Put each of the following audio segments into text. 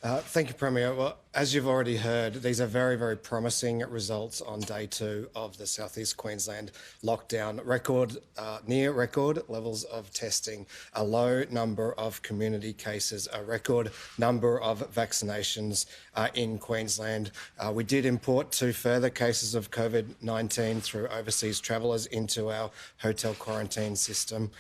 Thank you, Premier. Well, as you've already heard, these are very, very promising results on day 2 of the Southeast Queensland lockdown. Near record levels of testing, a low number of community cases, a record number of vaccinations in Queensland. We did import 2 further cases of COVID-19 through overseas travellers into our hotel quarantine system.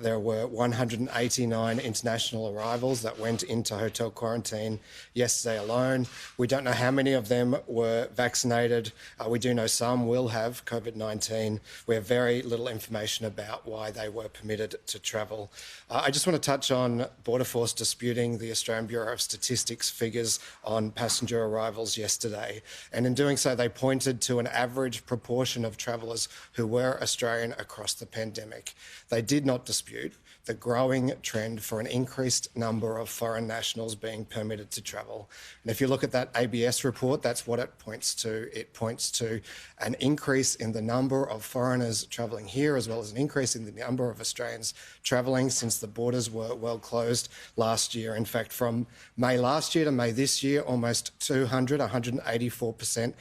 There were 189 international arrivals that went into hotel quarantine yesterday alone. We don't know how many of them were vaccinated. We do know some will have COVID-19. We have very little information about why they were permitted to travel. I just want to touch on Border Force disputing the Australian Bureau of Statistics figures on passenger arrivals yesterday. And in doing so, they pointed to an average proportion of travellers who were Australian across the pandemic. They did not dispute the growing trend for an increased number of foreign nationals being permitted to travel. And if you look at that ABS report, that's what it points to. It points to an increase in the number of foreigners travelling here, as well as an increase in the number of Australians travelling since the borders were well closed last year. In fact, from May last year to May this year, almost 184%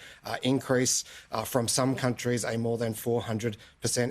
increase. From some countries, a more than 400%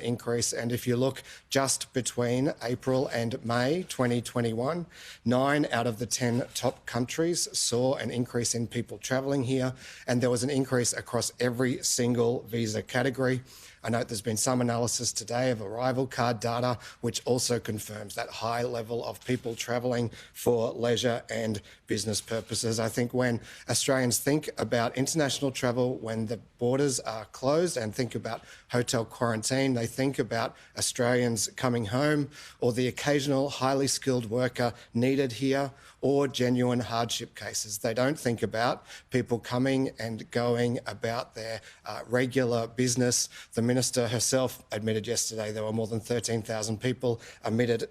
increase. And if you look just between April and May 2021, 9 out of the 10 top countries saw an increase in people travelling here, and there was an increase across every single visa category. I note there's been some analysis today of arrival card data, which also confirms that high level of people travelling for leisure and business purposes. I think when Australians think about international travel, when the borders are closed and think about hotel quarantine, they think about Australians coming home or the occasional highly skilled worker needed here or genuine hardship cases. They don't think about people coming and going about their regular business. The Minister herself admitted yesterday there were more than 13,000 people admitted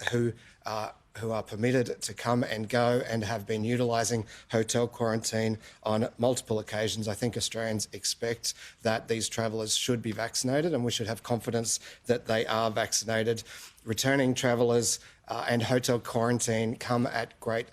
who are permitted to come and go and have been utilising hotel quarantine on multiple occasions. I think Australians expect that these travellers should be vaccinated, and we should have confidence that they are vaccinated. Returning travellers and hotel quarantine come at great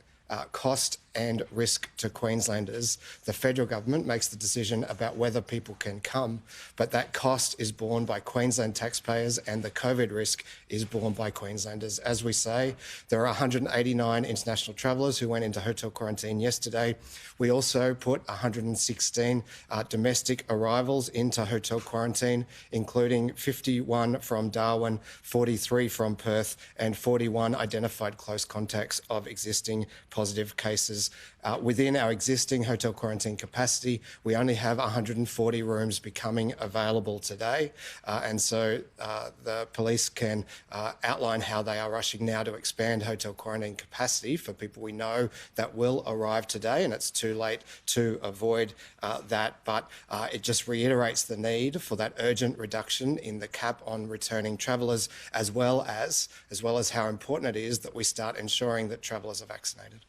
cost and risk to Queenslanders. The federal government makes the decision about whether people can come, but that cost is borne by Queensland taxpayers and the COVID risk is borne by Queenslanders. As we say, there are 189 international travellers who went into hotel quarantine yesterday. We also put 116 domestic arrivals into hotel quarantine, including 51 from Darwin, 43 from Perth, and 41 identified close contacts of existing positive cases. Within our existing hotel quarantine capacity, we only have 140 rooms becoming available today. And so the police can outline how they are rushing now to expand hotel quarantine capacity for people we know that will arrive today, and it's too late to avoid that. But it just reiterates the need for that urgent reduction in the cap on returning travellers, as well as how important it is that we start ensuring that travellers are vaccinated.